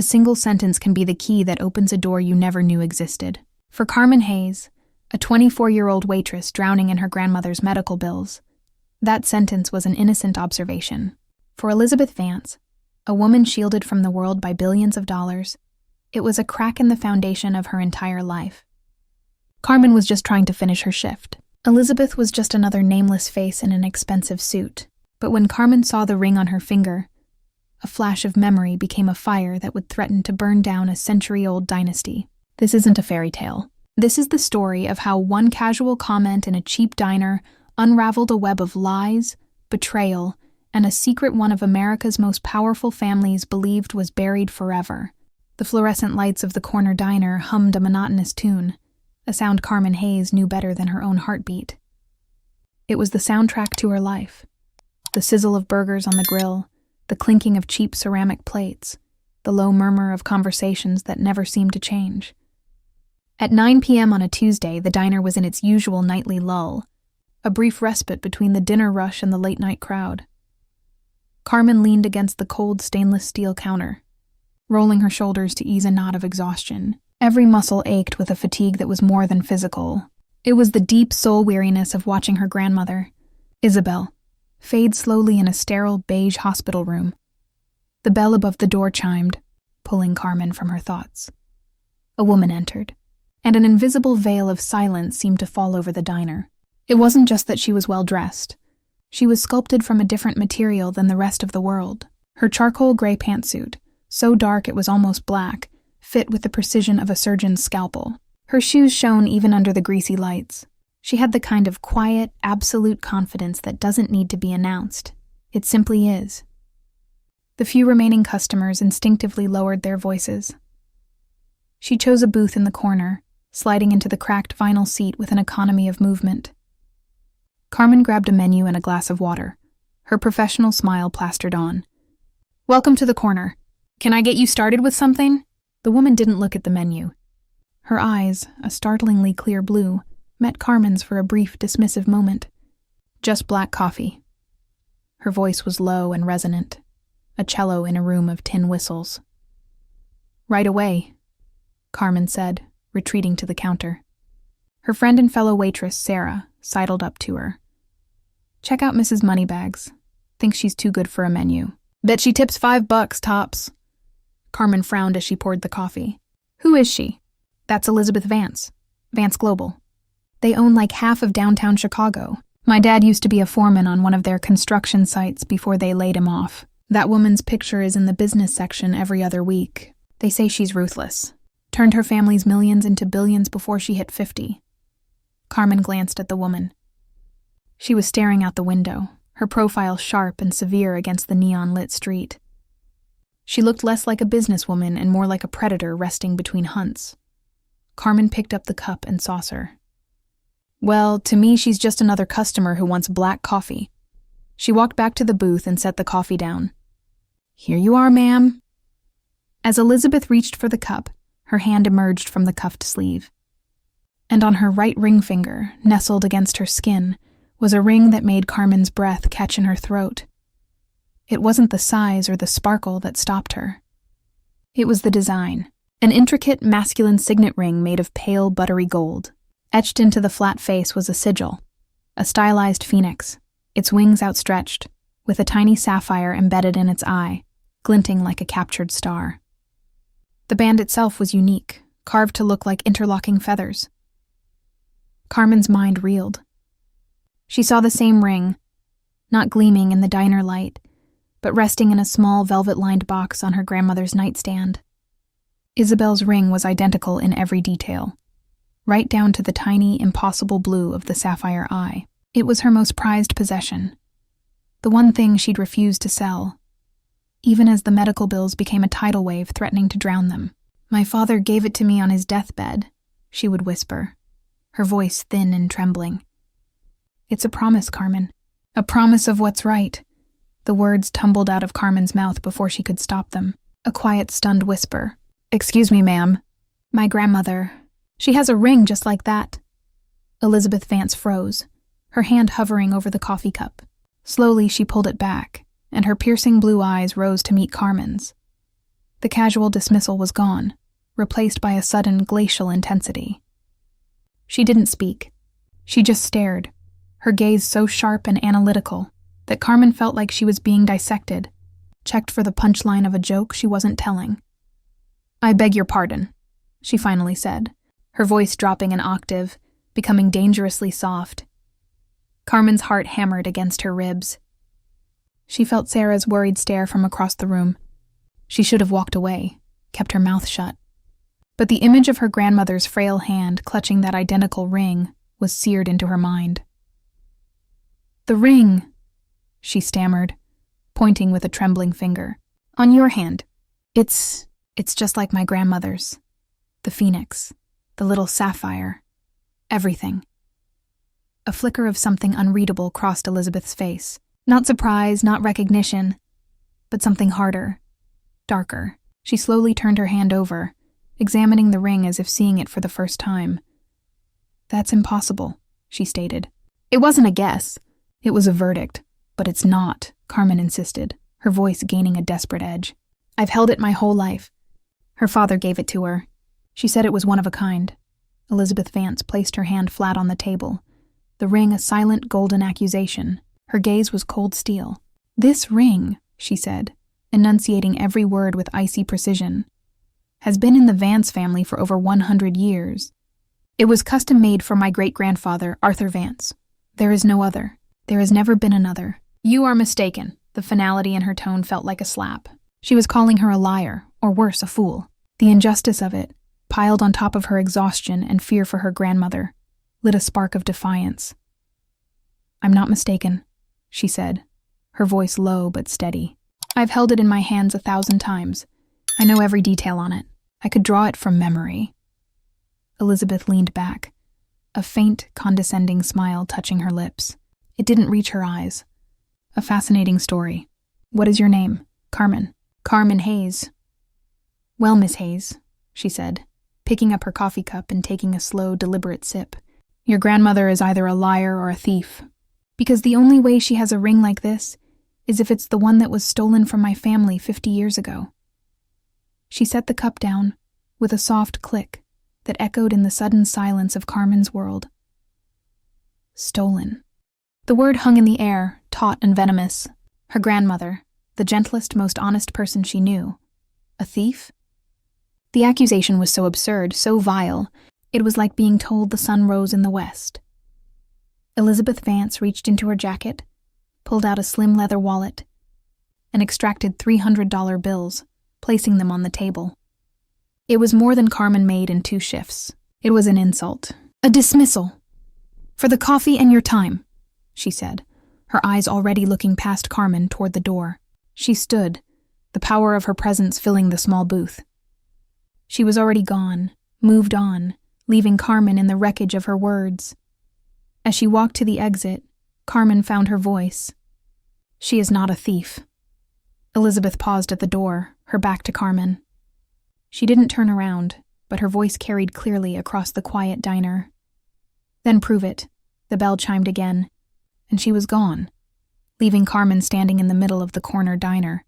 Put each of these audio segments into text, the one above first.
A single sentence can be the key that opens a door you never knew existed. For Carmen Hayes, a 24-year-old waitress drowning in her grandmother's medical bills, that sentence was an innocent observation. For Elizabeth Vance, a woman shielded from the world by billions of dollars, it was a crack in the foundation of her entire life. Carmen was just trying to finish her shift. Elizabeth was just another nameless face in an expensive suit. But when Carmen saw the ring on her finger, a flash of memory became a fire that would threaten to burn down a century-old dynasty. This isn't a fairy tale. This is the story of how one casual comment in a cheap diner unraveled a web of lies, betrayal, and a secret one of America's most powerful families believed was buried forever. The fluorescent lights of the corner diner hummed a monotonous tune, a sound Carmen Hayes knew better than her own heartbeat. It was the soundtrack to her life. The sizzle of burgers on the grill, the clinking of cheap ceramic plates, the low murmur of conversations that never seemed to change. At 9 p.m. on a Tuesday, the diner was in its usual nightly lull, a brief respite between the dinner rush and the late-night crowd. Carmen leaned against the cold stainless steel counter, rolling her shoulders to ease a knot of exhaustion. Every muscle ached with a fatigue that was more than physical. It was the deep soul weariness of watching her grandmother, Isabel, fade slowly in a sterile beige hospital room. The bell above the door chimed, pulling Carmen from her thoughts. A woman entered, and an invisible veil of silence seemed to fall over the diner. It wasn't just that she was well-dressed. She was sculpted from a different material than the rest of the world. Her charcoal gray pantsuit, so dark it was almost black, fit with the precision of a surgeon's scalpel. Her shoes shone even under the greasy lights. She had the kind of quiet, absolute confidence that doesn't need to be announced. It simply is. The few remaining customers instinctively lowered their voices. She chose a booth in the corner, sliding into the cracked vinyl seat with an economy of movement. Carmen grabbed a menu and a glass of water, her professional smile plastered on. "Welcome to the corner. Can I get you started with something?" The woman didn't look at the menu. Her eyes, a startlingly clear blue, met Carmen's for a brief, dismissive moment. "Just black coffee." Her voice was low and resonant, a cello in a room of tin whistles. "Right away," Carmen said, retreating to the counter. Her friend and fellow waitress, Sarah, sidled up to her. "Check out Mrs. Moneybags. Thinks she's too good for a menu. Bet she tips $5 tops." Carmen frowned as she poured the coffee. "Who is she?" "That's Elizabeth Vance. Vance Global. They own like half of downtown Chicago. My dad used to be a foreman on one of their construction sites before they laid him off. That woman's picture is in the business section every other week. They say she's ruthless. Turned her family's millions into billions before she hit 50. Carmen glanced at the woman. She was staring out the window, her profile sharp and severe against the neon-lit street. She looked less like a businesswoman and more like a predator resting between hunts. Carmen picked up the cup and saucer. "Well, to me she's just another customer who wants black coffee." She walked back to the booth and set the coffee down. "Here you are, ma'am." As Elizabeth reached for the cup, her hand emerged from the cuffed sleeve. And on her right ring finger, nestled against her skin, was a ring that made Carmen's breath catch in her throat. It wasn't the size or the sparkle that stopped her. It was the design, an intricate masculine signet ring made of pale buttery gold. Etched into the flat face was a sigil, a stylized phoenix, its wings outstretched, with a tiny sapphire embedded in its eye, glinting like a captured star. The band itself was unique, carved to look like interlocking feathers. Carmen's mind reeled. She saw the same ring, not gleaming in the diner light, but resting in a small velvet-lined box on her grandmother's nightstand. Isabel's ring was identical in every detail, right down to the tiny, impossible blue of the sapphire eye. It was her most prized possession, the one thing she'd refused to sell, even as the medical bills became a tidal wave threatening to drown them. "My father gave it to me on his deathbed," she would whisper, her voice thin and trembling. "It's a promise, Carmen. A promise of what's right." The words tumbled out of Carmen's mouth before she could stop them. A quiet, stunned whisper. "Excuse me, ma'am. My grandmother. She has a ring just like that." Elizabeth Vance froze, her hand hovering over the coffee cup. Slowly she pulled it back, and her piercing blue eyes rose to meet Carmen's. The casual dismissal was gone, replaced by a sudden glacial intensity. She didn't speak. She just stared, her gaze so sharp and analytical that Carmen felt like she was being dissected, checked for the punchline of a joke she wasn't telling. "I beg your pardon," she finally said, her voice dropping an octave, becoming dangerously soft. Carmen's heart hammered against her ribs. She felt Sarah's worried stare from across the room. She should have walked away, kept her mouth shut. But the image of her grandmother's frail hand clutching that identical ring was seared into her mind. "The ring," she stammered, pointing with a trembling finger. "On your hand. It's just like my grandmother's. The phoenix, the little sapphire, everything." A flicker of something unreadable crossed Elizabeth's face. Not surprise, not recognition, but something harder, darker. She slowly turned her hand over, examining the ring as if seeing it for the first time. "That's impossible," she stated. It wasn't a guess. It was a verdict. "But it's not," Carmen insisted, her voice gaining a desperate edge. "I've held it my whole life. Her father gave it to her. She said it was one of a kind." Elizabeth Vance placed her hand flat on the table, the ring a silent golden accusation. Her gaze was cold steel. "This ring," she said, enunciating every word with icy precision, "has been in the Vance family for over 100 years. It was custom-made for my great-grandfather, Arthur Vance. There is no other. There has never been another." "You are mistaken." The finality in her tone felt like a slap. She was calling her a liar, or worse, a fool. The injustice of it, piled on top of her exhaustion and fear for her grandmother, lit a spark of defiance. "I'm not mistaken," she said, her voice low but steady. "I've held it in my hands 1,000 times. I know every detail on it. I could draw it from memory." Elizabeth leaned back, a faint, condescending smile touching her lips. It didn't reach her eyes. "A fascinating story. What is your name?" "Carmen." "Carmen Hayes." "Well, Miss Hayes," she said, picking up her coffee cup and taking a slow, deliberate sip, "your grandmother is either a liar or a thief. Because the only way she has a ring like this is if it's the one that was stolen from my family 50 years ago." She set the cup down with a soft click that echoed in the sudden silence of Carmen's world. Stolen. The word hung in the air, taut and venomous. Her grandmother, the gentlest, most honest person she knew. A thief? The accusation was so absurd, so vile, it was like being told the sun rose in the west. Elizabeth Vance reached into her jacket, pulled out a slim leather wallet, and extracted $300 bills, placing them on the table. It was more than Carmen made in 2 shifts. It was an insult. A dismissal. "For the coffee and your time," she said, her eyes already looking past Carmen toward the door. She stood, the power of her presence filling the small booth. She was already gone, moved on, leaving Carmen in the wreckage of her words. As she walked to the exit, Carmen found her voice. "She is not a thief." Elizabeth paused at the door, her back to Carmen. She didn't turn around, but her voice carried clearly across the quiet diner. "Then prove it." The bell chimed again, and she was gone, leaving Carmen standing in the middle of the corner diner,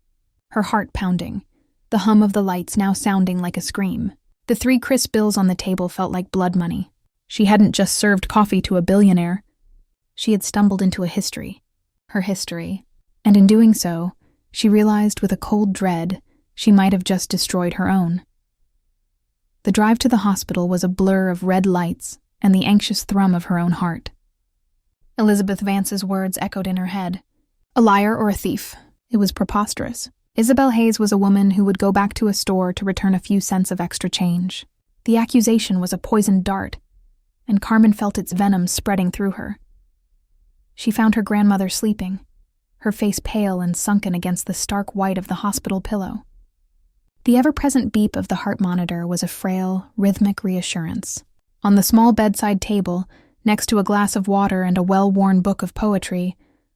her heart pounding, the hum of the lights now sounding like a scream. The 3 crisp bills on the table felt like blood money. She hadn't just served coffee to a billionaire. She had stumbled into a history, her history, and in doing so, she realized with a cold dread she might have just destroyed her own. The drive to the hospital was a blur of red lights and the anxious thrum of her own heart. Elizabeth Vance's words echoed in her head. A liar or a thief. It was preposterous. Isabel Hayes was a woman who would go back to a store to return a few cents of extra change. The accusation was a poisoned dart, and Carmen felt its venom spreading through her. She found her grandmother sleeping, her face pale and sunken against the stark white of the hospital pillow. The ever-present beep of the heart monitor was a frail, rhythmic reassurance. On the small bedside table, next to a glass of water and a well-worn book of poetry,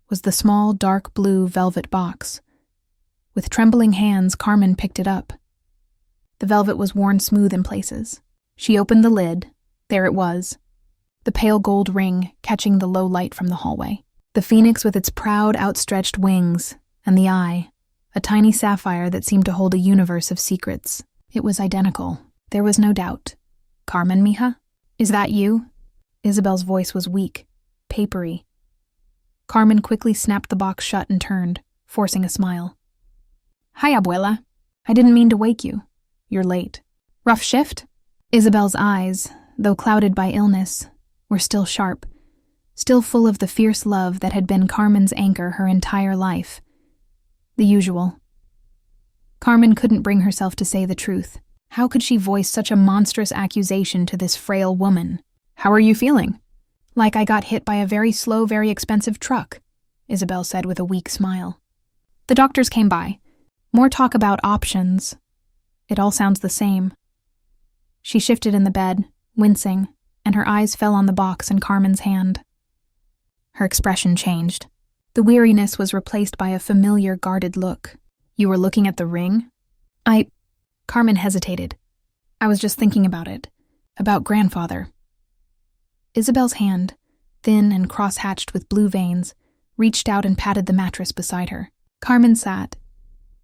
was the small, dark blue velvet box. With trembling hands, Carmen picked it up. The velvet was worn smooth in places. She opened the lid. There it was, the pale gold ring catching the low light from the hallway. The phoenix with its proud, outstretched wings, and the eye, a tiny sapphire that seemed to hold a universe of secrets. It was identical. There was no doubt. "Carmen, mija? Is that you?" Isabel's voice was weak, papery. Carmen quickly snapped the box shut and turned, forcing a smile. "Hi, abuela. I didn't mean to wake you. You're late. Rough shift?" Isabel's eyes, though clouded by illness, were still sharp, still full of the fierce love that had been Carmen's anchor her entire life. The usual. Carmen couldn't bring herself to say the truth. How could she voice such a monstrous accusation to this frail woman? "How are you feeling?" "Like I got hit by a very slow, very expensive truck," Isabel said with a weak smile. "The doctors came by. More talk about options. It all sounds the same." She shifted in the bed, wincing, and her eyes fell on the box in Carmen's hand. Her expression changed. The weariness was replaced by a familiar, guarded look. "You were looking at the ring?" Carmen hesitated. "I was just thinking about it. About grandfather." Isabel's hand, thin and cross-hatched with blue veins, reached out and patted the mattress beside her. Carmen sat.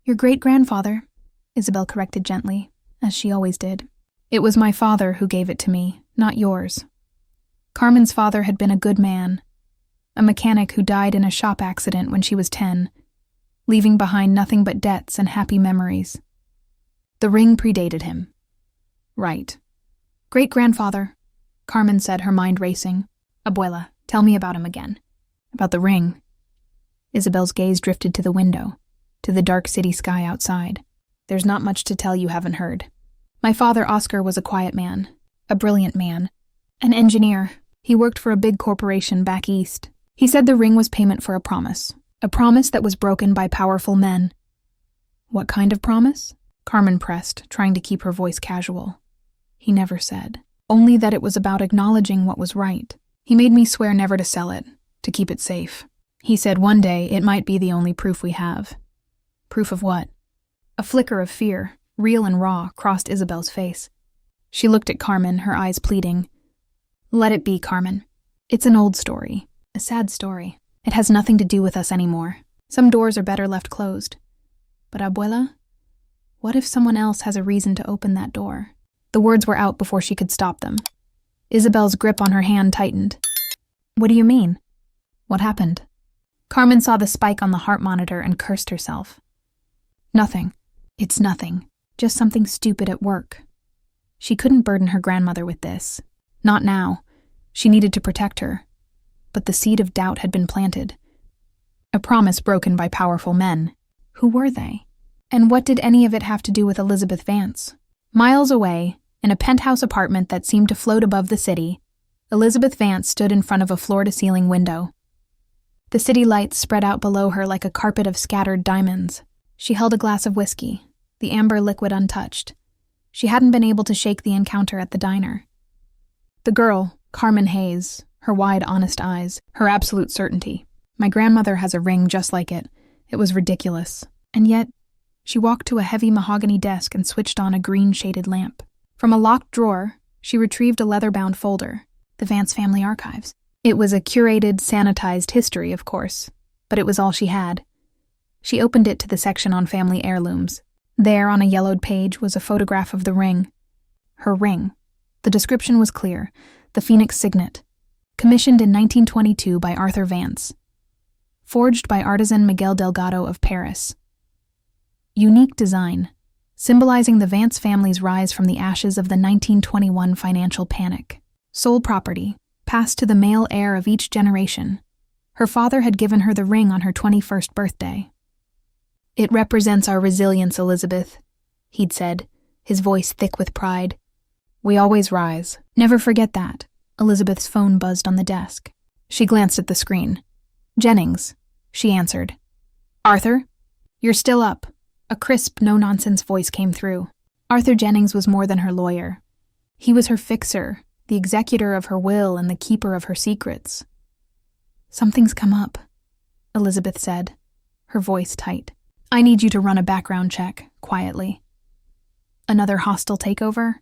"Your great-grandfather," Isabel corrected gently, as she always did. "It was my father who gave it to me, not yours." Carmen's father had been a good man, a mechanic who died in a shop accident when she was 10, leaving behind nothing but debts and happy memories. The ring predated him. Right. "Great-grandfather," Carmen said, her mind racing. "Abuela, tell me about him again." "About the ring." Isabel's gaze drifted to the window, to the dark city sky outside. "There's not much to tell you haven't heard. My father, Oscar, was a quiet man, a brilliant man, an engineer. He worked for a big corporation back east. He said the ring was payment for a promise that was broken by powerful men." "What kind of promise?" Carmen pressed, trying to keep her voice casual. "He never said. Only that it was about acknowledging what was right. He made me swear never to sell it, to keep it safe. He said one day it might be the only proof we have." "Proof of what?" A flicker of fear, real and raw, crossed Isabel's face. She looked at Carmen, her eyes pleading. "Let it be, Carmen. It's an old story, a sad story. It has nothing to do with us anymore. Some doors are better left closed. But abuela, what if someone else has a reason to open that door?" The words were out before she could stop them. Isabel's grip on her hand tightened. "What do you mean?" "What happened?" Carmen saw the spike on the heart monitor and cursed herself. "Nothing. It's nothing. Just something stupid at work." She couldn't burden her grandmother with this. Not now. She needed to protect her. But the seed of doubt had been planted. A promise broken by powerful men. Who were they? And what did any of it have to do with Elizabeth Vance? Miles away, in a penthouse apartment that seemed to float above the city, Elizabeth Vance stood in front of a floor-to-ceiling window. The city lights spread out below her like a carpet of scattered diamonds. She held a glass of whiskey, the amber liquid untouched. She hadn't been able to shake the encounter at the diner. The girl, Carmen Hayes, her wide, honest eyes, her absolute certainty. "My grandmother has a ring just like it. It was ridiculous." And yet, she walked to a heavy mahogany desk and switched on a green-shaded lamp. From a locked drawer, she retrieved a leather-bound folder, the Vance family archives. It was a curated, sanitized history, of course, but it was all she had. She opened it to the section on family heirlooms. There, on a yellowed page, was a photograph of the ring. Her ring. The description was clear. The Phoenix signet. Commissioned in 1922 by Arthur Vance. Forged by artisan Miguel Delgado of Paris. Unique design, symbolizing the Vance family's rise from the ashes of the 1921 financial panic. Sole property, passed to the male heir of each generation. Her father had given her the ring on her 21st birthday. "It represents our resilience, Elizabeth," he'd said, his voice thick with pride. "We always rise. Never forget that." Elizabeth's phone buzzed on the desk. She glanced at the screen. "Jennings," she answered. "Arthur? You're still up." A crisp, no-nonsense voice came through. Arthur Jennings was more than her lawyer. He was her fixer, the executor of her will and the keeper of her secrets. "Something's come up," Elizabeth said, her voice tight. "I need you to run a background check, quietly." "Another hostile takeover?"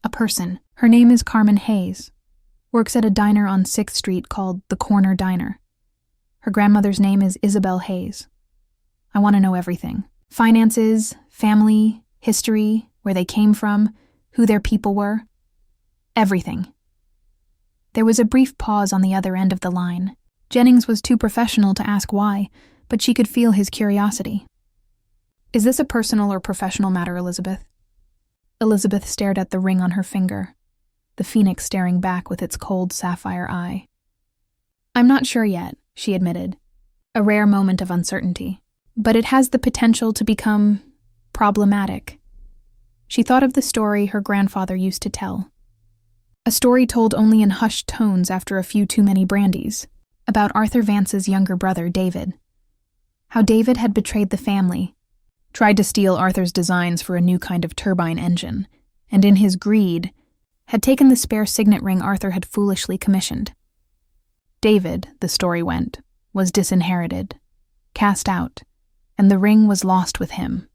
"A person. Her name is Carmen Hayes. Works at a diner on 6th Street called the Corner Diner. Her grandmother's name is Isabel Hayes. I want to know everything. Finances, family, history, where they came from, who their people were. Everything. There was a brief pause on the other end of the line. Jennings was too professional to ask why, but she could feel his curiosity. "Is this a personal or professional matter, Elizabeth?" Elizabeth stared at the ring on her finger, the phoenix staring back with its cold sapphire eye. "I'm not sure yet," she admitted, a rare moment of uncertainty. "But it has the potential to become problematic." She thought of the story her grandfather used to tell. A story told only in hushed tones after a few too many brandies, about Arthur Vance's younger brother, David. How David had betrayed the family, tried to steal Arthur's designs for a new kind of turbine engine, and in his greed, had taken the spare signet ring Arthur had foolishly commissioned. David, the story went, was disinherited, cast out, and the ring was lost with him,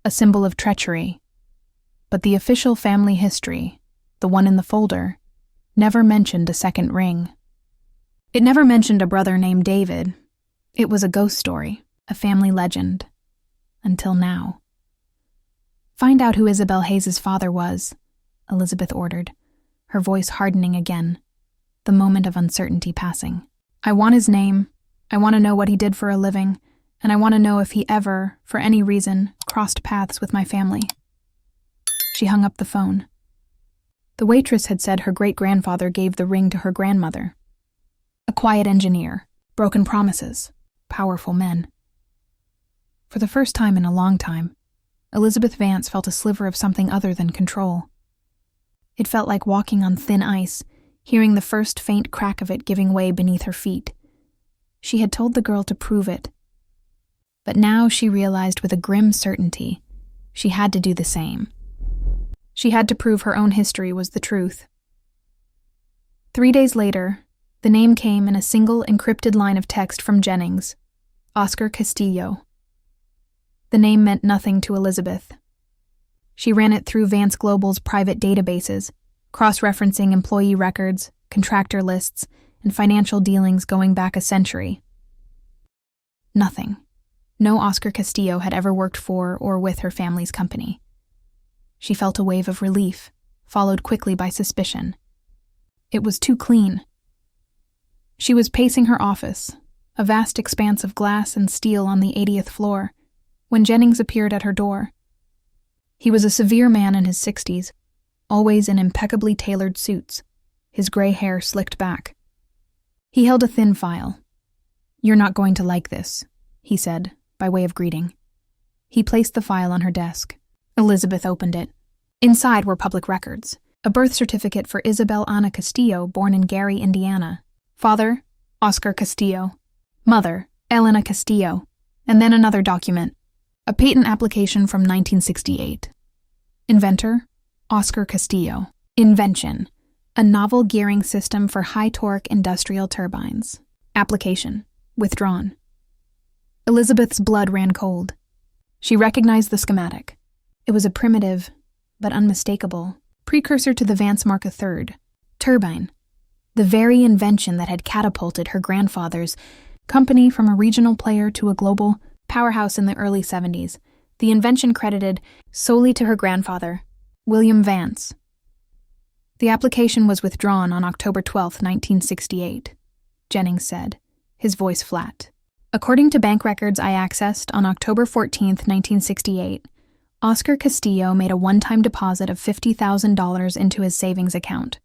a symbol of treachery. But the official family history, the one in the folder, never mentioned a second ring. It never mentioned a brother named David. It was a ghost story, a family legend. Until now. "Find out who Isabel Hayes' father was," Elizabeth ordered, her voice hardening again, the moment of uncertainty passing. "I want his name, I want to know what he did for a living, and I want to know if he ever, for any reason, crossed paths with my family." She hung up the phone. The waitress had said her great-grandfather gave the ring to her grandmother. A quiet engineer, broken promises, powerful men. For the first time in a long time, Elizabeth Vance felt a sliver of something other than control. It felt like walking on thin ice, hearing the first faint crack of it giving way beneath her feet. She had told the girl to prove it. But now she realized with a grim certainty she had to do the same. She had to prove her own history was the truth. 3 days later, the name came in a single encrypted line of text from Jennings, Oscar Castillo. The name meant nothing to Elizabeth. She ran it through Vance Global's private databases, cross-referencing employee records, contractor lists, and financial dealings going back a century. Nothing. No Oscar Castillo had ever worked for or with her family's company. She felt a wave of relief, followed quickly by suspicion. It was too clean. She was pacing her office, a vast expanse of glass and steel on the 80th floor, when Jennings appeared at her door. He was a severe man in his 60s, always in impeccably tailored suits, his gray hair slicked back. He held a thin file. "You're not going to like this," he said, by way of greeting. He placed the file on her desk. Elizabeth opened it. Inside were public records, a birth certificate for Isabel Ana Castillo, born in Gary, Indiana. Father, Oscar Castillo. Mother, Elena Castillo. And then another document, a patent application from 1968. Inventor, Oscar Castillo. Invention, a novel gearing system for high-torque industrial turbines. Application, withdrawn. Elizabeth's blood ran cold. She recognized the schematic. It was a primitive, but unmistakable, precursor to the Vance Mark III turbine, the very invention that had catapulted her grandfather's company from a regional player to a global powerhouse in the early 70s, the invention credited solely to her grandfather, William Vance. The application was withdrawn on October 12, 1968, Jennings said, his voice flat. According to bank records I accessed on October 14, 1968, Oscar Castillo made a one-time deposit of $50,000 into his savings account.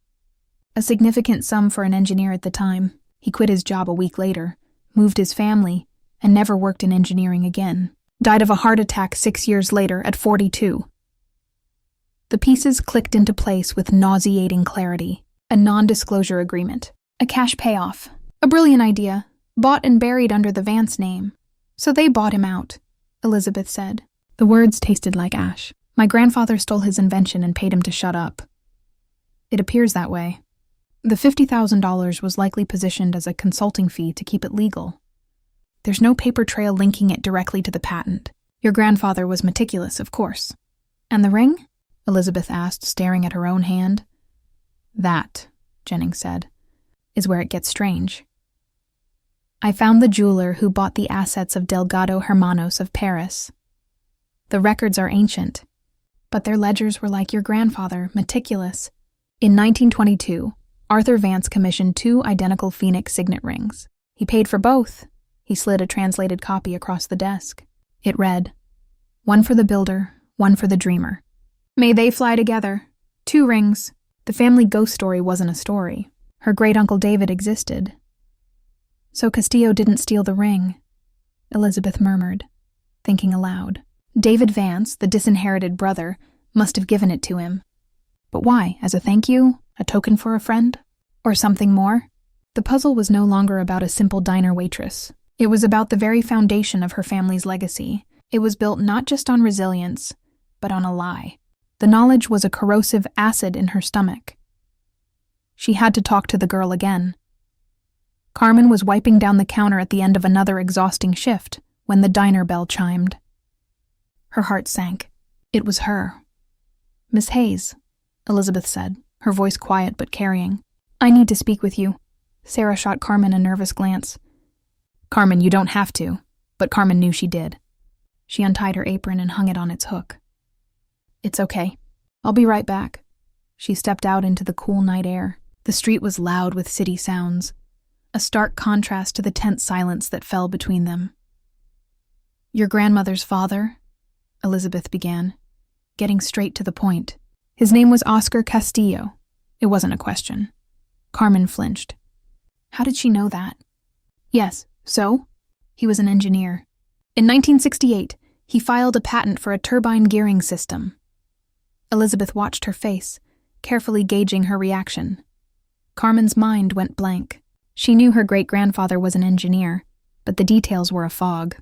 A significant sum for an engineer at the time. He quit his job a week later, moved his family, and never worked in engineering again. Died of a heart attack 6 years later at 42. The pieces clicked into place with nauseating clarity. A non-disclosure agreement. A cash payoff. A brilliant idea. Bought and buried under the Vance name. So they bought him out, Elizabeth said. The words tasted like ash. My grandfather stole his invention and paid him to shut up. It appears that way. The $50,000 was likely positioned as a consulting fee to keep it legal. There's no paper trail linking it directly to the patent. Your grandfather was meticulous, of course. And the ring? Elizabeth asked, staring at her own hand. That, Jennings said, is where it gets strange. I found the jeweler who bought the assets of Delgado Hermanos of Paris. The records are ancient, but their ledgers were like your grandfather, meticulous. In 1922, Arthur Vance commissioned 2 identical phoenix signet rings. He paid for both. He slid a translated copy across the desk. It read, "One for the builder, one for the dreamer. May they fly together. 2 rings." The family ghost story wasn't a story. Her great-uncle David existed. So Castillo didn't steal the ring, Elizabeth murmured, thinking aloud. David Vance, the disinherited brother, must have given it to him. But why? As a thank you? A token for a friend? Or something more? The puzzle was no longer about a simple diner waitress. It was about the very foundation of her family's legacy. It was built not just on resilience, but on a lie. The knowledge was a corrosive acid in her stomach. She had to talk to the girl again. Carmen was wiping down the counter at the end of another exhausting shift when the diner bell chimed. Her heart sank. It was her. "Miss Hayes," Elizabeth said, her voice quiet but carrying. "I need to speak with you." Sarah shot Carmen a nervous glance. "Carmen, you don't have to," but Carmen knew she did. She untied her apron and hung it on its hook. "It's okay. I'll be right back." She stepped out into the cool night air. The street was loud with city sounds, a stark contrast to the tense silence that fell between them. "Your grandmother's father?" Elizabeth began, getting straight to the point. "His name was Oscar Castillo." It wasn't a question. Carmen flinched. How did she know that? "Yes, so?" He was an engineer. In 1968, he filed a patent for a turbine gearing system. Elizabeth watched her face, carefully gauging her reaction. Carmen's mind went blank. She knew her great-grandfather was an engineer, but the details were a fog.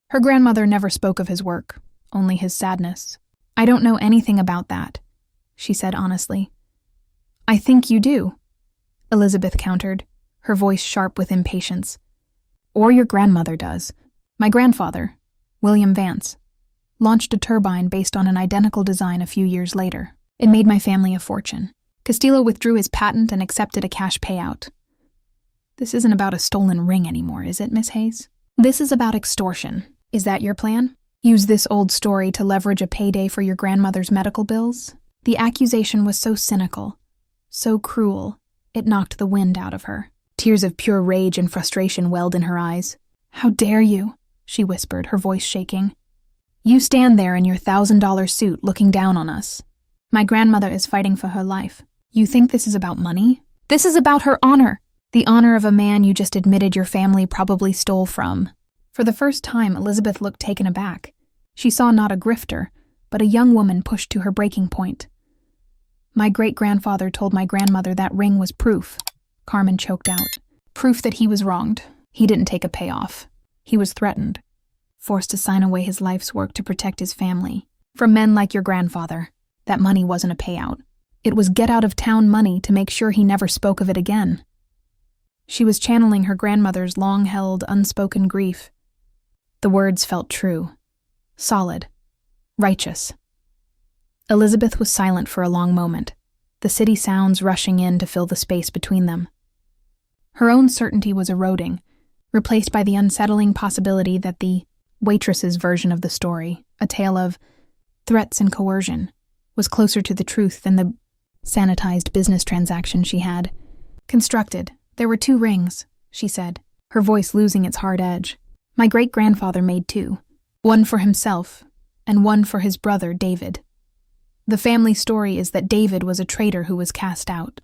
Her grandmother never spoke of his work, only his sadness. "I don't know anything about that," she said honestly. "I think you do," Elizabeth countered, her voice sharp with impatience. "Or your grandmother does. My grandfather, William Vance, launched a turbine based on an identical design a few years later. It made my family a fortune. Castillo withdrew his patent and accepted a cash payout. This isn't about a stolen ring anymore, is it, Miss Hayes? This is about extortion. Is that your plan? Use this old story to leverage a payday for your grandmother's medical bills? The accusation was so cynical, so cruel, it knocked the wind out of her. Tears of pure rage and frustration welled in her eyes. "How dare you?" she whispered, her voice shaking. "You stand there in your $1,000 suit looking down on us. My grandmother is fighting for her life. You think this is about money? This is about her honor. The honor of a man you just admitted your family probably stole from." For the first time, Elizabeth looked taken aback. She saw not a grifter, but a young woman pushed to her breaking point. "My great-grandfather told my grandmother that ring was proof," Carmen choked out. "Proof that he was wronged. He didn't take a payoff. He was threatened, forced to sign away his life's work to protect his family. From men like your grandfather, that money wasn't a payout. It was get-out-of-town money to make sure he never spoke of it again." She was channeling her grandmother's long-held, unspoken grief. The words felt true, solid, righteous. Elizabeth was silent for a long moment, the city sounds rushing in to fill the space between them. Her own certainty was eroding, replaced by the unsettling possibility that the Waitress's version of the story, a tale of threats and coercion, was closer to the truth than the sanitized business transaction she had constructed. "There were 2 rings," she said, her voice losing its hard edge. "My great-grandfather made 2, one for himself and one for his brother, David. The family story is that David was a traitor who was cast out."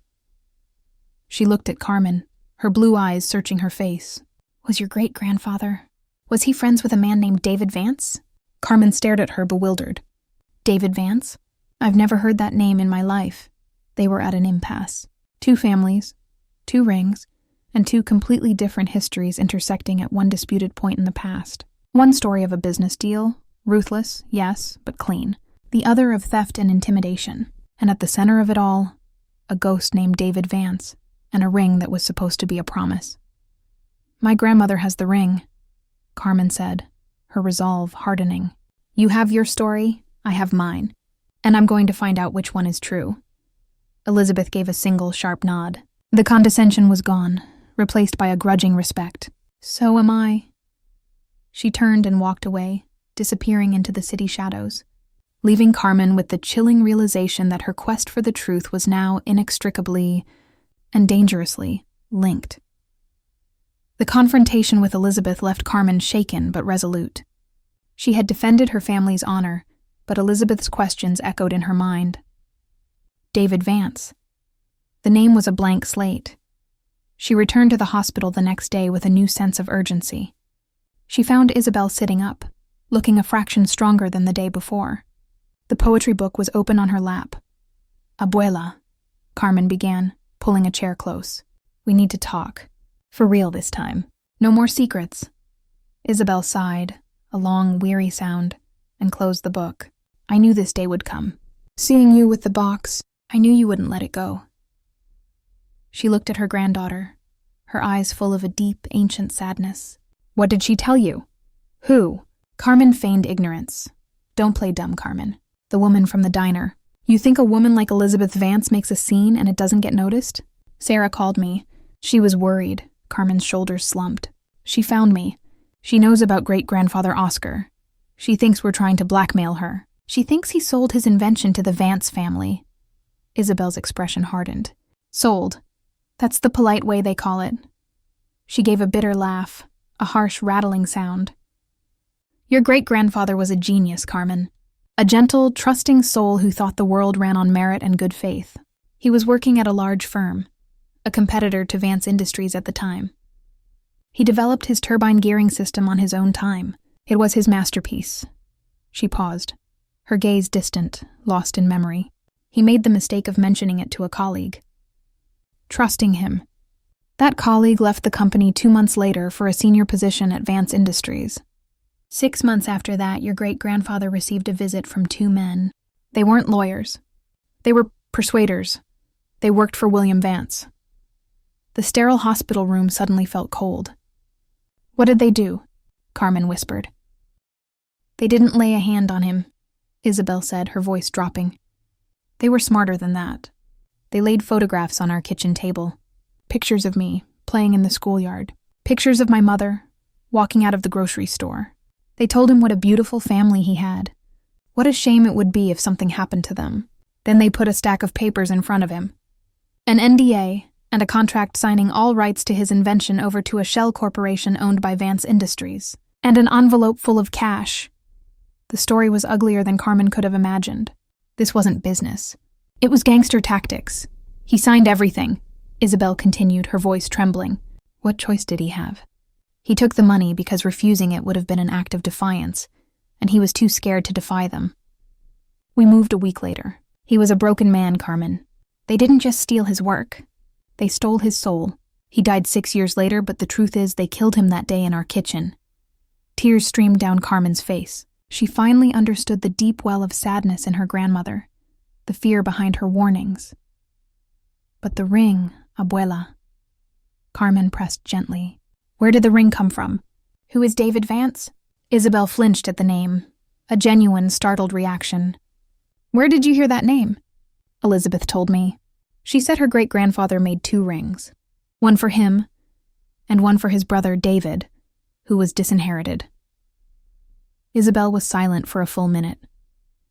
She looked at Carmen, her blue eyes searching her face. "Was your great-grandfather? Was he friends with a man named David Vance?" Carmen stared at her, bewildered. "David Vance? I've never heard that name in my life." They were at an impasse. 2 families, 2 rings, and 2 completely different histories intersecting at one disputed point in the past. One story of a business deal, ruthless, yes, but clean. The other of theft and intimidation. And at the center of it all, a ghost named David Vance, and a ring that was supposed to be a promise. "My grandmother has the ring," Carmen said, her resolve hardening. "You have your story, I have mine, and I'm going to find out which one is true." Elizabeth gave a single sharp nod. The condescension was gone, replaced by a grudging respect. "So am I." She turned and walked away, disappearing into the city shadows, leaving Carmen with the chilling realization that her quest for the truth was now inextricably and dangerously linked. The confrontation with Elizabeth left Carmen shaken but resolute. She had defended her family's honor, but Elizabeth's questions echoed in her mind. David Vance. The name was a blank slate. She returned to the hospital the next day with a new sense of urgency. She found Isabel sitting up, looking a fraction stronger than the day before. The poetry book was open on her lap. "Abuela," Carmen began, pulling a chair close. "We need to talk. For real this time. No more secrets." Isabel sighed, a long, weary sound, and closed the book. "I knew this day would come. Seeing you with the box, I knew you wouldn't let it go." She looked at her granddaughter, her eyes full of a deep, ancient sadness. "What did she tell you? Who?" Carmen feigned ignorance. "Don't play dumb, Carmen." The woman from the diner. "You think a woman like Elizabeth Vance makes a scene and it doesn't get noticed?" "Sarah called me. She was worried." Carmen's shoulders slumped. "She found me. She knows about great-grandfather Oscar. She thinks we're trying to blackmail her. She thinks he sold his invention to the Vance family." Isabel's expression hardened. "Sold. That's the polite way they call it." She gave a bitter laugh, a harsh, rattling sound. "Your great-grandfather was a genius, Carmen. A gentle, trusting soul who thought the world ran on merit and good faith. He was working at a large firm, a competitor to Vance Industries at the time. He developed his turbine gearing system on his own time. It was his masterpiece." She paused, her gaze distant, lost in memory. "He made the mistake of mentioning it to a colleague. Trusting him. That colleague left the company 2 months later for a senior position at Vance Industries. 6 months after that, your great-grandfather received a visit from 2 men. They weren't lawyers. They were persuaders. They worked for William Vance." The sterile hospital room suddenly felt cold. "What did they do?" Carmen whispered. "They didn't lay a hand on him," Isabel said, her voice dropping. "They were smarter than that. They laid photographs on our kitchen table. Pictures of me, playing in the schoolyard. Pictures of my mother, walking out of the grocery store. They told him what a beautiful family he had. What a shame it would be if something happened to them. Then they put a stack of papers in front of him. An NDA and a contract signing all rights to his invention over to a shell corporation owned by Vance Industries. And an envelope full of cash. The story was uglier than Carmen could have imagined. This wasn't business. It was gangster tactics. He signed everything," Isabel continued, her voice trembling. "What choice did he have? He took the money because refusing it would have been an act of defiance, and he was too scared to defy them. We moved a week later. He was a broken man, Carmen. They didn't just steal his work. They stole his soul. He died 6 years later, but the truth is they killed him that day in our kitchen." Tears streamed down Carmen's face. She finally understood the deep well of sadness in her grandmother, the fear behind her warnings. "But the ring, Abuela." Carmen pressed gently. "Where did the ring come from? Who is David Vance?" Isabel flinched at the name, a genuine, startled reaction. "Where did you hear that name?" Elizabeth told me. She said her great-grandfather made 2 rings, one for him and one for his brother David, who was disinherited. Isabel was silent for a full minute,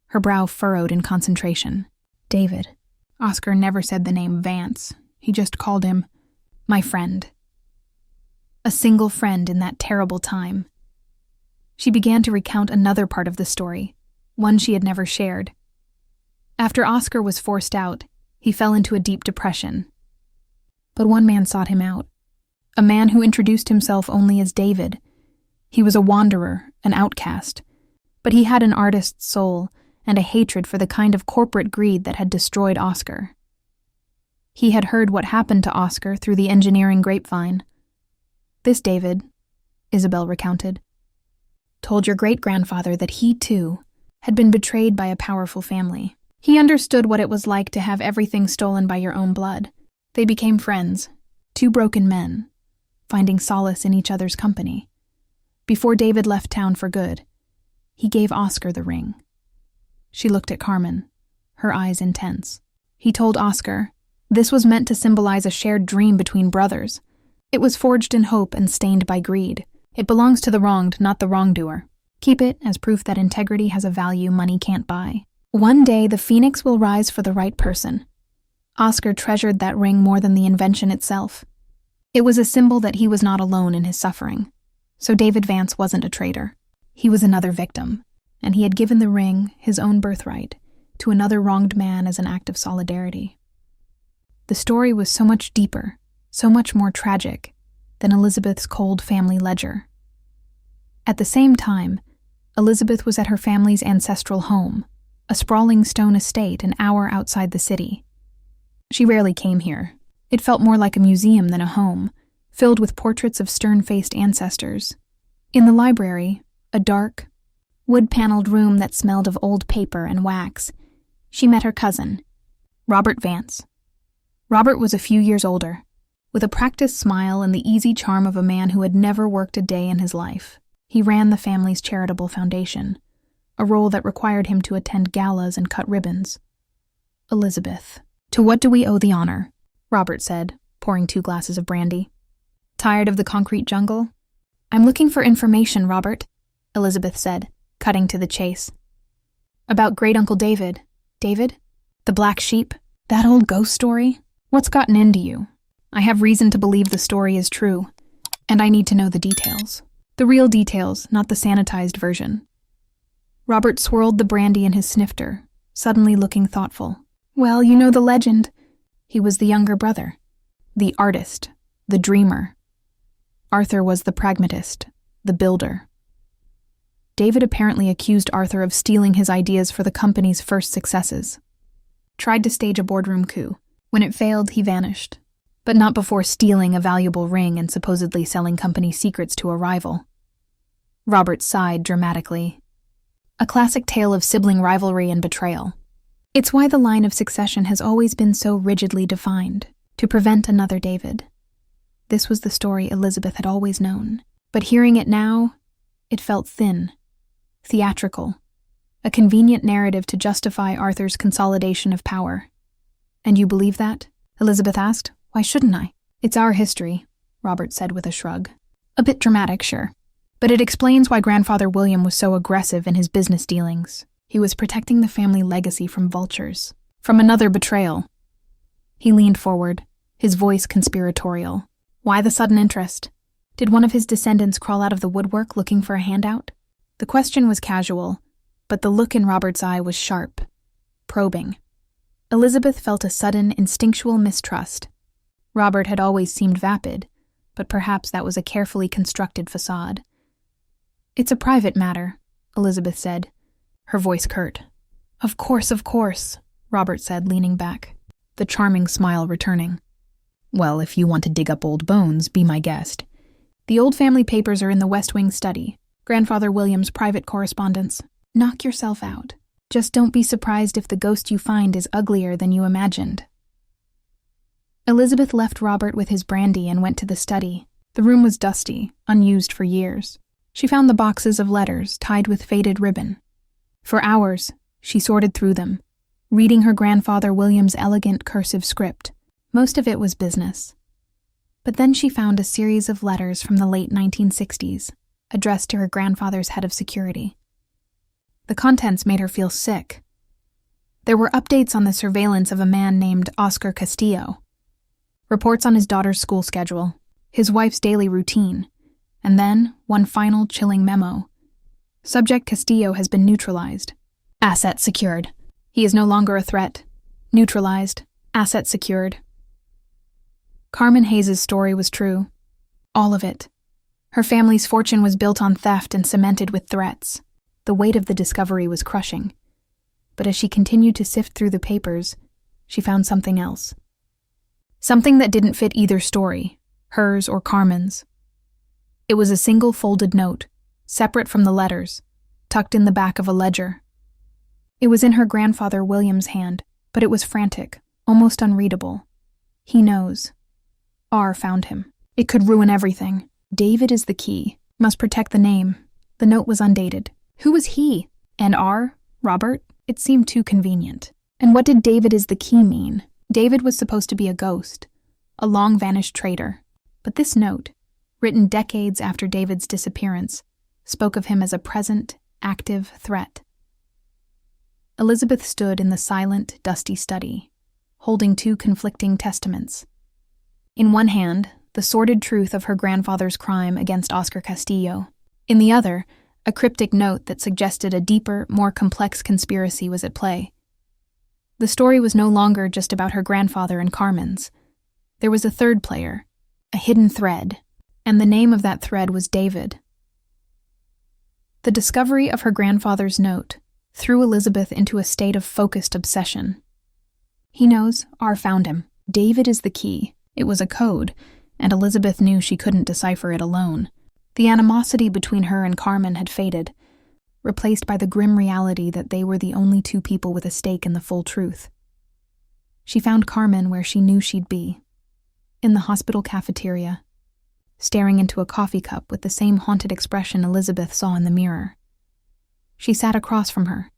her brow furrowed in concentration. "David. Oscar never said the name Vance. He just called him my friend. A single friend in that terrible time." She began to recount another part of the story, one she had never shared. After Oscar was forced out, he fell into a deep depression. But one man sought him out, a man who introduced himself only as David. He was a wanderer, an outcast, but he had an artist's soul and a hatred for the kind of corporate greed that had destroyed Oscar. He had heard what happened to Oscar through the engineering grapevine. This David, Isabel recounted, told your great-grandfather that he, too, had been betrayed by a powerful family. He understood what it was like to have everything stolen by your own blood. They became friends, 2 broken men, finding solace in each other's company. Before David left town for good, he gave Oscar the ring. She looked at Carmen, her eyes intense. He told Oscar, this was meant to symbolize a shared dream between brothers. It was forged in hope and stained by greed. It belongs to the wronged, not the wrongdoer. Keep it as proof that integrity has a value money can't buy. One day, the phoenix will rise for the right person. Oscar treasured that ring more than the invention itself. It was a symbol that he was not alone in his suffering. So David Vance wasn't a traitor. He was another victim, and he had given the ring, his own birthright, to another wronged man as an act of solidarity. The story was so much deeper, so much more tragic, than Elizabeth's cold family ledger. At the same time, Elizabeth was at her family's ancestral home, a sprawling stone estate an hour outside the city. She rarely came here. It felt more like a museum than a home, filled with portraits of stern-faced ancestors. In the library, a dark, wood-paneled room that smelled of old paper and wax, she met her cousin, Robert Vance. Robert was a few years older, with a practiced smile and the easy charm of a man who had never worked a day in his life. He ran the family's charitable foundation, a role that required him to attend galas and cut ribbons. Elizabeth. "To what do we owe the honor?" Robert said, pouring 2 glasses of brandy. "Tired of the concrete jungle?" "I'm looking for information, Robert," Elizabeth said, cutting to the chase. "About great-uncle David." "David? The black sheep? That old ghost story? What's gotten into you? I have reason to believe the story is true, and I need to know the details. The real details, not the sanitized version." Robert swirled the brandy in his snifter, suddenly looking thoughtful. "Well, you know the legend. He was the younger brother, the artist, the dreamer. Arthur was the pragmatist, the builder. David apparently accused Arthur of stealing his ideas for the company's first successes. Tried to stage a boardroom coup. When it failed, he vanished. But not before stealing a valuable ring and supposedly selling company secrets to a rival." Robert sighed dramatically. A classic tale of sibling rivalry and betrayal. It's why the line of succession has always been so rigidly defined, to prevent another David. This was the story Elizabeth had always known, but hearing it now, it felt thin, theatrical, a convenient narrative to justify Arthur's consolidation of power. "And you believe that?" Elizabeth asked. "Why shouldn't I?" "It's our history," Robert said with a shrug. "A bit dramatic, sure. But it explains why Grandfather William was so aggressive in his business dealings. He was protecting the family legacy from vultures, from another betrayal." He leaned forward, his voice conspiratorial. "Why the sudden interest? Did one of his descendants crawl out of the woodwork looking for a handout?" The question was casual, but the look in Robert's eye was sharp, probing. Elizabeth felt a sudden, instinctual mistrust. Robert had always seemed vapid, but perhaps that was a carefully constructed facade. "It's a private matter," Elizabeth said, her voice curt. Of course," Robert said, leaning back, the charming smile returning. "Well, if you want to dig up old bones, be my guest. The old family papers are in the West Wing study, Grandfather William's private correspondence. Knock yourself out. Just don't be surprised if the ghost you find is uglier than you imagined." Elizabeth left Robert with his brandy and went to the study. The room was dusty, unused for years. She found the boxes of letters tied with faded ribbon. For hours, she sorted through them, reading her grandfather William's elegant cursive script. Most of it was business. But then she found a series of letters from the late 1960s, addressed to her grandfather's head of security. The contents made her feel sick. There were updates on the surveillance of a man named Oscar Castillo, reports on his daughter's school schedule, his wife's daily routine, and then one final chilling memo. Subject Castillo has been neutralized. Asset secured. He is no longer a threat. Neutralized. Asset secured. Carmen Hayes' story was true. All of it. Her family's fortune was built on theft and cemented with threats. The weight of the discovery was crushing. But as she continued to sift through the papers, she found something else. Something that didn't fit either story, hers or Carmen's. It was a single folded note, separate from the letters, tucked in the back of a ledger. It was in her grandfather William's hand, but it was frantic, almost unreadable. He knows. R found him. It could ruin everything. David is the key. Must protect the name. The note was undated. Who was he? And R? Robert? It seemed too convenient. And what did David is the key mean? David was supposed to be a ghost, a long-vanished traitor. But this note, written decades after David's disappearance, spoke of him as a present, active threat. Elizabeth stood in the silent, dusty study, holding two conflicting testaments. In one hand, the sordid truth of her grandfather's crime against Oscar Castillo. In the other, a cryptic note that suggested a deeper, more complex conspiracy was at play. The story was no longer just about her grandfather and Carmen's. There was a third player, a hidden thread, and the name of that thread was David. The discovery of her grandfather's note threw Elizabeth into a state of focused obsession. He knows, R found him. David is the key. It was a code, and Elizabeth knew she couldn't decipher it alone. The animosity between her and Carmen had faded, replaced by the grim reality that they were the only two people with a stake in the full truth. She found Carmen where she knew she'd be, in the hospital cafeteria, staring into a coffee cup with the same haunted expression Elizabeth saw in the mirror. She sat across from her,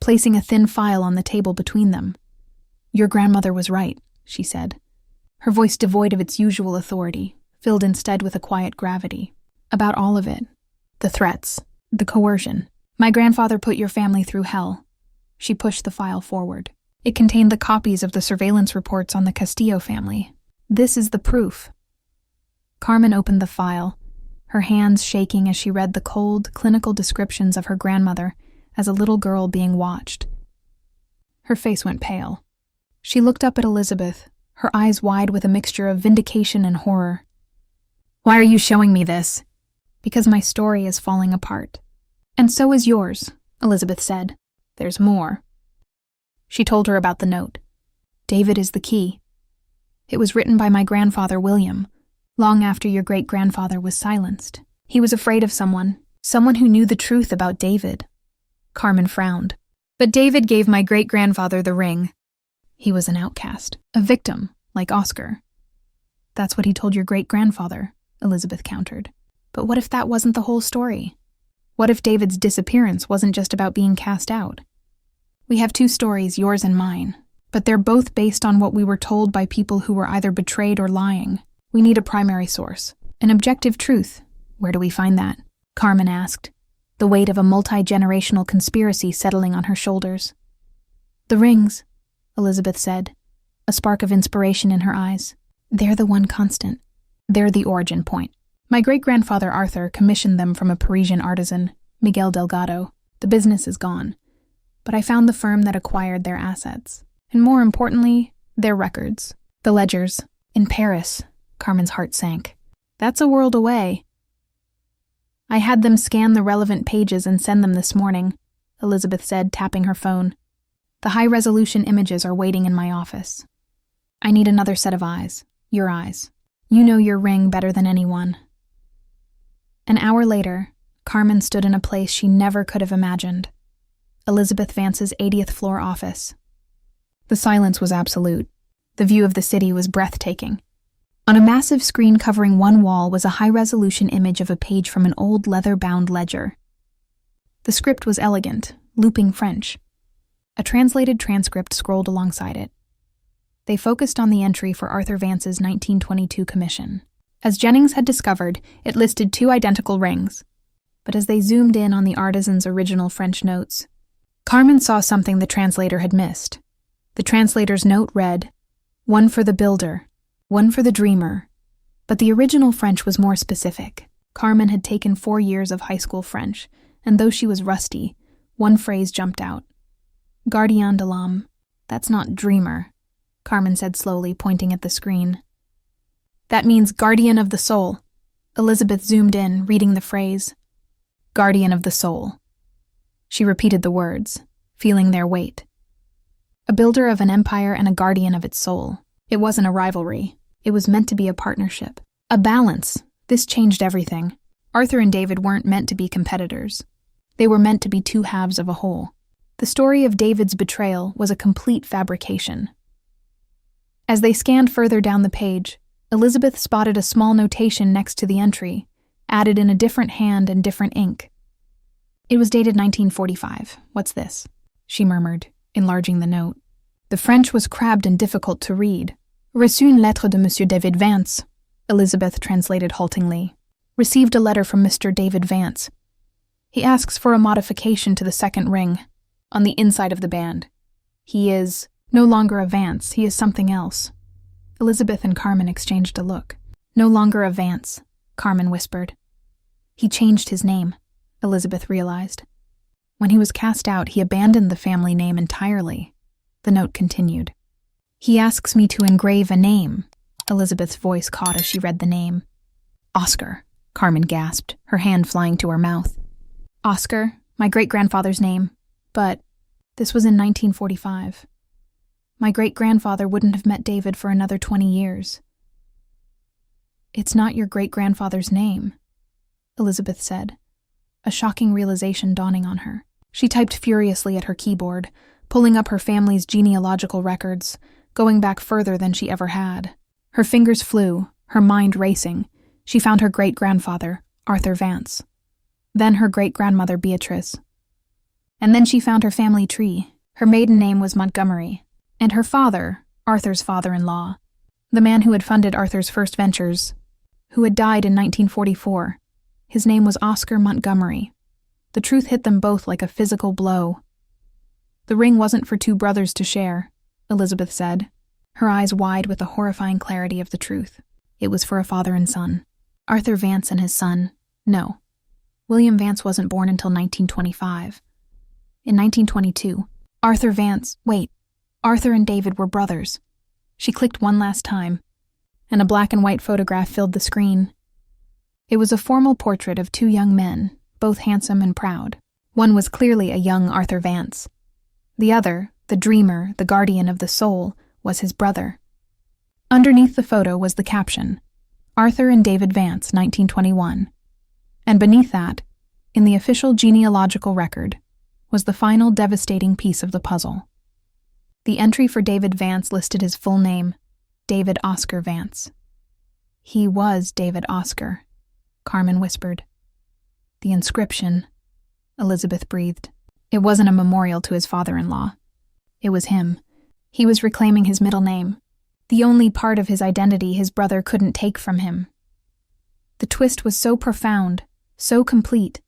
placing a thin file on the table between them. "Your grandmother was right," she said, her voice devoid of its usual authority, filled instead with a quiet gravity. "About all of it. The threats, the coercion. My grandfather put your family through hell." She pushed the file forward. It contained the copies of the surveillance reports on the Castillo family. "This is the proof." Carmen opened the file, her hands shaking as she read the cold, clinical descriptions of her grandmother as a little girl being watched. Her face went pale. She looked up at Elizabeth, her eyes wide with a mixture of vindication and horror. "Why are you showing me this?" "Because my story is falling apart. And so is yours," Elizabeth said. "There's more." She told her about the note. "David is the key. It was written by my grandfather, William, long after your great-grandfather was silenced. He was afraid of someone who knew the truth about David." Carmen frowned. "But David gave my great-grandfather the ring." "He was an outcast, a victim, like Oscar." "That's what he told your great-grandfather," Elizabeth countered. "But what if that wasn't the whole story? What if David's disappearance wasn't just about being cast out? We have two stories, yours and mine, but they're both based on what we were told by people who were either betrayed or lying. We need a primary source, an objective truth. Where do we find that?" Carmen asked, the weight of a multi-generational conspiracy settling on her shoulders. "The rings," Elizabeth said, a spark of inspiration in her eyes. "They're the one constant. They're the origin point. My great-grandfather Arthur commissioned them from a Parisian artisan, Miguel Delgado. The business is gone, but I found the firm that acquired their assets, and more importantly, their records, the ledgers, in Paris." Carmen's heart sank. "That's a world away." "I had them scan the relevant pages and send them this morning," Elizabeth said, tapping her phone. "The high-resolution images are waiting in my office. I need another set of eyes, your eyes. You know your ring better than anyone." An hour later, Carmen stood in a place she never could have imagined. Elizabeth Vance's 80th floor office. The silence was absolute. The view of the city was breathtaking. On a massive screen covering one wall was a high-resolution image of a page from an old leather-bound ledger. The script was elegant, looping French. A translated transcript scrolled alongside it. They focused on the entry for Arthur Vance's 1922 commission. As Jennings had discovered, it listed two identical rings. But as they zoomed in on the artisan's original French notes, Carmen saw something the translator had missed. The translator's note read, "One for the builder, one for the dreamer." But the original French was more specific. Carmen had taken 4 years of high school French, and though she was rusty, one phrase jumped out. "Gardien de l'âme." "That's not dreamer," Carmen said slowly, pointing at the screen. "That means guardian of the soul." Elizabeth zoomed in, reading the phrase, "Guardian of the soul." She repeated the words, feeling their weight. A builder of an empire and a guardian of its soul. It wasn't a rivalry. It was meant to be a partnership. A balance. This changed everything. Arthur and David weren't meant to be competitors. They were meant to be two halves of a whole. The story of David's betrayal was a complete fabrication. As they scanned further down the page, Elizabeth spotted a small notation next to the entry, added in a different hand and different ink. It was dated 1945. "What's this?" she murmured, enlarging the note. The French was crabbed and difficult to read. "Reçu une lettre de Monsieur David Vance," Elizabeth translated haltingly. "Received a letter from Mr. David Vance. He asks for a modification to the second ring, on the inside of the band. He is no longer a Vance, he is something else. Elizabeth and Carmen exchanged a look. No longer a Vance, Carmen whispered. He changed his name, Elizabeth realized. When he was cast out, he abandoned the family name entirely. The note continued. He asks me to engrave a name. Elizabeth's voice caught as she read the name. Oscar, Carmen gasped, her hand flying to her mouth. Oscar, my great-grandfather's name. But this was in 1945. My great-grandfather wouldn't have met David for another 20 years. It's not your great-grandfather's name, Elizabeth said, a shocking realization dawning on her. She typed furiously at her keyboard, pulling up her family's genealogical records, going back further than she ever had. Her fingers flew, her mind racing. She found her great-grandfather, Arthur Vance. Then her great-grandmother, Beatrice. And then she found her family tree. Her maiden name was Montgomery. And her father, Arthur's father-in-law, the man who had funded Arthur's first ventures, who had died in 1944. His name was Oscar Montgomery. The truth hit them both like a physical blow. The ring wasn't for two brothers to share, Elizabeth said, her eyes wide with the horrifying clarity of the truth. It was for a father and son. Arthur Vance and his son. No. William Vance wasn't born until 1925. In 1922, Arthur and David were brothers. She clicked one last time, and a black and white photograph filled the screen. It was a formal portrait of two young men, both handsome and proud. One was clearly a young Arthur Vance. The other, the dreamer, the guardian of the soul, was his brother. Underneath the photo was the caption, Arthur and David Vance, 1921. And beneath that, in the official genealogical record, was the final devastating piece of the puzzle. The entry for David Vance listed his full name, David Oscar Vance. He was David Oscar, Carmen whispered. The inscription, Elizabeth breathed. It wasn't a memorial to his father-in-law. It was him. He was reclaiming his middle name, the only part of his identity his brother couldn't take from him. The twist was so profound, so complete,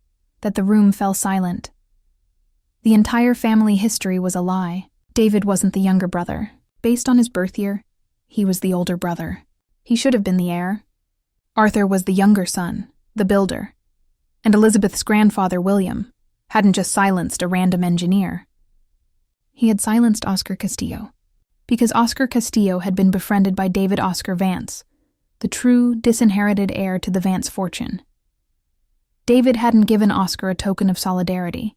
that the room fell silent. The entire family history was a lie. David wasn't the younger brother. Based on his birth year, he was the older brother. He should have been the heir. Arthur was the younger son, the builder. And Elizabeth's grandfather, William, hadn't just silenced a random engineer. He had silenced Oscar Castillo, because Oscar Castillo had been befriended by David Oscar Vance, the true, disinherited heir to the Vance fortune. David hadn't given Oscar a token of solidarity.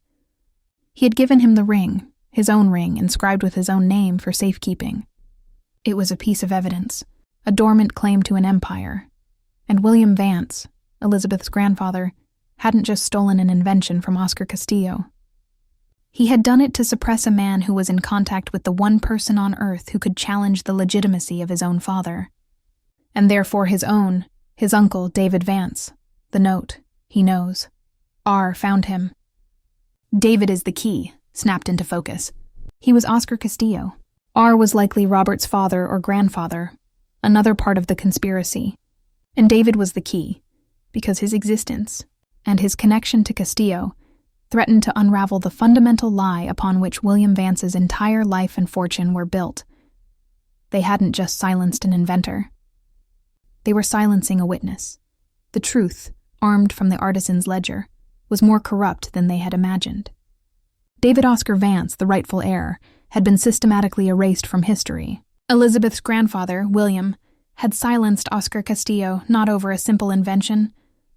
He had given him the ring, his own ring, inscribed with his own name for safekeeping. It was a piece of evidence, a dormant claim to an empire. And William Vance, Elizabeth's grandfather, hadn't just stolen an invention from Oscar Castillo. He had done it to suppress a man who was in contact with the one person on earth who could challenge the legitimacy of his own father. And therefore his uncle, David Vance. The note, he knows. R found him. David is the key, snapped into focus. He was Oscar Castillo. R was likely Robert's father or grandfather, another part of the conspiracy. And David was the key, because his existence, and his connection to Castillo, threatened to unravel the fundamental lie upon which William Vance's entire life and fortune were built. They hadn't just silenced an inventor. They were silencing a witness. The truth, armed from the artisan's ledger, was more corrupt than they had imagined. David Oscar Vance, the rightful heir, had been systematically erased from history. Elizabeth's grandfather, William, had silenced Oscar Castillo not over a simple invention,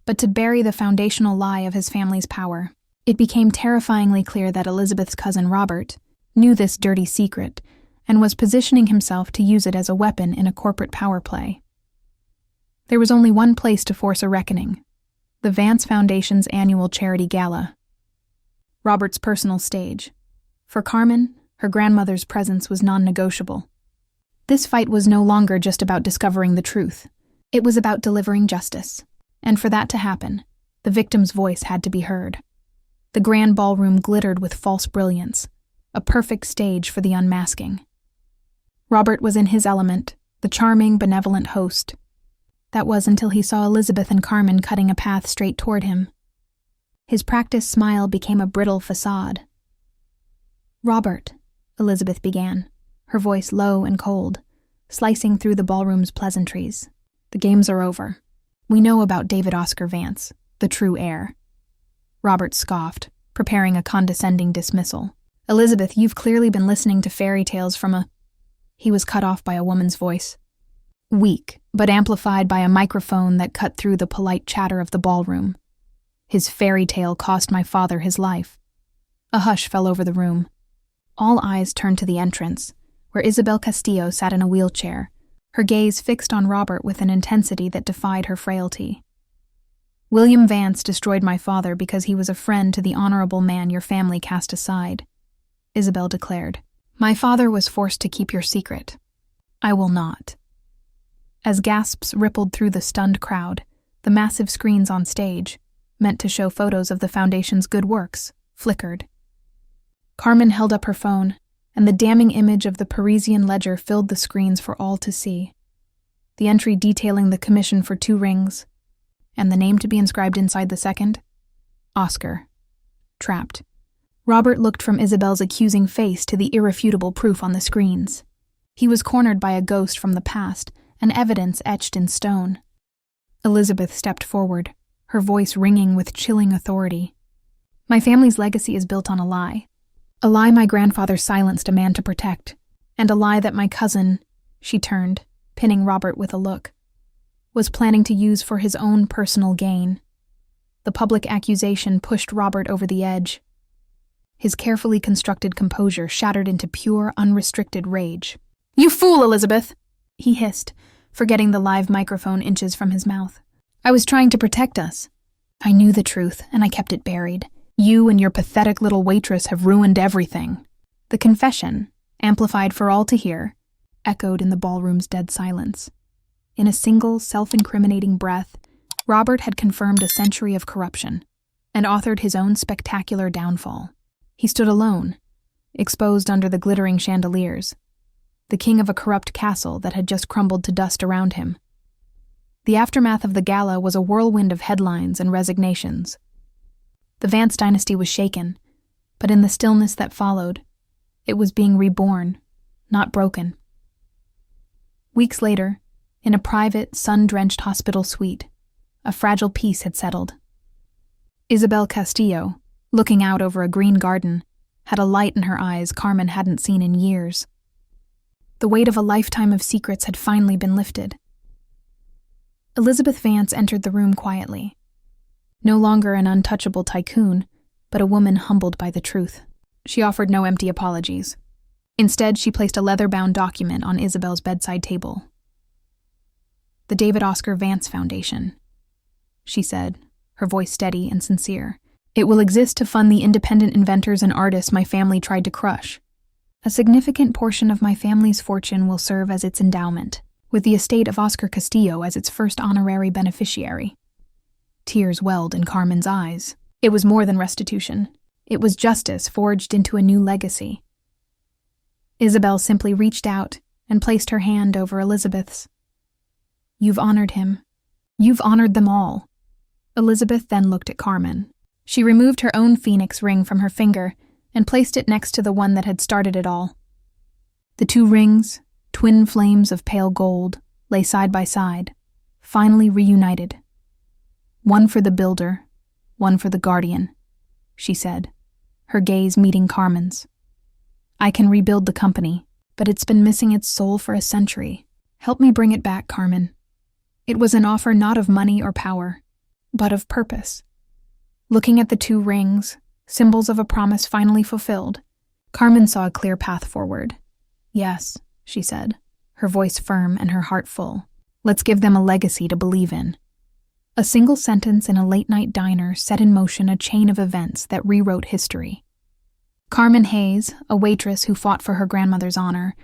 but to bury the foundational lie of his family's power. It became terrifyingly clear that Elizabeth's cousin Robert knew this dirty secret and was positioning himself to use it as a weapon in a corporate power play. There was only one place to force a reckoning: the Vance Foundation's annual charity gala. Robert's personal stage. For Carmen, her grandmother's presence was non-negotiable. This fight was no longer just about discovering the truth. It was about delivering justice. And for that to happen, the victim's voice had to be heard. The grand ballroom glittered with false brilliance, a perfect stage for the unmasking. Robert was in his element, the charming, benevolent host. That was until he saw Elizabeth and Carmen cutting a path straight toward him. His practiced smile became a brittle facade. "Robert," Elizabeth began, her voice low and cold, slicing through the ballroom's pleasantries. "The games are over. We know about David Oscar Vance, the true heir." Robert scoffed, preparing a condescending dismissal. "Elizabeth, you've clearly been listening to fairy tales from a—" He was cut off by a woman's voice. Weak, but amplified by a microphone that cut through the polite chatter of the ballroom. "His fairy tale cost my father his life." A hush fell over the room. All eyes turned to the entrance, where Isabel Castillo sat in a wheelchair, her gaze fixed on Robert with an intensity that defied her frailty. "William Vance destroyed my father because he was a friend to the honorable man your family cast aside," Isabel declared. "My father was forced to keep your secret. I will not." As gasps rippled through the stunned crowd, the massive screens on stage, meant to show photos of the Foundation's good works, flickered. Carmen held up her phone, and the damning image of the Parisian ledger filled the screens for all to see. The entry detailing the commission for 2 rings, and the name to be inscribed inside the second? Oscar. Trapped. Robert looked from Isabel's accusing face to the irrefutable proof on the screens. He was cornered by a ghost from the past, and evidence etched in stone. Elizabeth stepped forward, her voice ringing with chilling authority. "My family's legacy is built on a lie. A lie my grandfather silenced a man to protect, and a lie that my cousin," she turned, pinning Robert with a look, "was planning to use for his own personal gain." The public accusation pushed Robert over the edge. His carefully constructed composure shattered into pure, unrestricted rage. "You fool, Elizabeth!" he hissed, forgetting the live microphone inches from his mouth. "I was trying to protect us. I knew the truth, and I kept it buried. You and your pathetic little waitress have ruined everything." The confession, amplified for all to hear, echoed in the ballroom's dead silence. In a single, self-incriminating breath, Robert had confirmed a century of corruption and authored his own spectacular downfall. He stood alone, exposed under the glittering chandeliers, the king of a corrupt castle that had just crumbled to dust around him. The aftermath of the gala was a whirlwind of headlines and resignations. The Vance dynasty was shaken, but in the stillness that followed, it was being reborn, not broken. Weeks later, in a private, sun-drenched hospital suite, a fragile peace had settled. Isabel Castillo, looking out over a green garden, had a light in her eyes Carmen hadn't seen in years. The weight of a lifetime of secrets had finally been lifted. Elizabeth Vance entered the room quietly. No longer an untouchable tycoon, but a woman humbled by the truth. She offered no empty apologies. Instead, she placed a leather-bound document on Isabel's bedside table. "The David Oscar Vance Foundation," she said, her voice steady and sincere. "It will exist to fund the independent inventors and artists my family tried to crush. A significant portion of my family's fortune will serve as its endowment, with the estate of Oscar Castillo as its first honorary beneficiary." Tears welled in Carmen's eyes. It was more than restitution. It was justice forged into a new legacy. Isabel simply reached out and placed her hand over Elizabeth's. "You've honored him. You've honored them all." Elizabeth then looked at Carmen. She removed her own phoenix ring from her finger and placed it next to the one that had started it all. The 2 rings, twin flames of pale gold, lay side by side, finally reunited. "One for the builder, one for the guardian," she said, her gaze meeting Carmen's. "I can rebuild the company, but it's been missing its soul for a century. Help me bring it back, Carmen." It was an offer not of money or power, but of purpose. Looking at the 2 rings, symbols of a promise finally fulfilled, Carmen saw a clear path forward. "Yes," she said, her voice firm and her heart full. "Let's give them a legacy to believe in." A single sentence in a late-night diner set in motion a chain of events that rewrote history. Carmen Hayes, a waitress who fought for her grandmother's honor,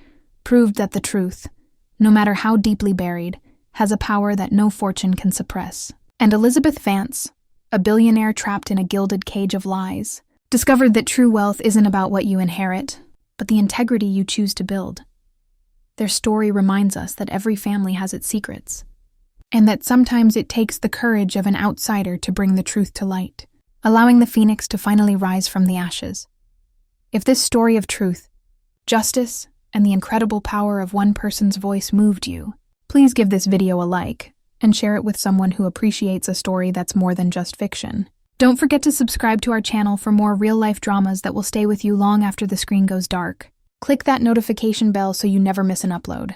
proved that the truth, no matter how deeply buried, has a power that no fortune can suppress. And Elizabeth Vance, a billionaire trapped in a gilded cage of lies, discovered that true wealth isn't about what you inherit, but the integrity you choose to build. Their story reminds us that every family has its secrets, and that sometimes it takes the courage of an outsider to bring the truth to light. allowing the phoenix to finally rise from the ashes. If this story of truth, justice, and the incredible power of one person's voice moved you, please give this video a like and share it with someone who appreciates a story that's more than just fiction. Don't forget to subscribe to our channel for more real-life dramas that will stay with you long after the screen goes dark. Click that notification bell so you never miss an upload.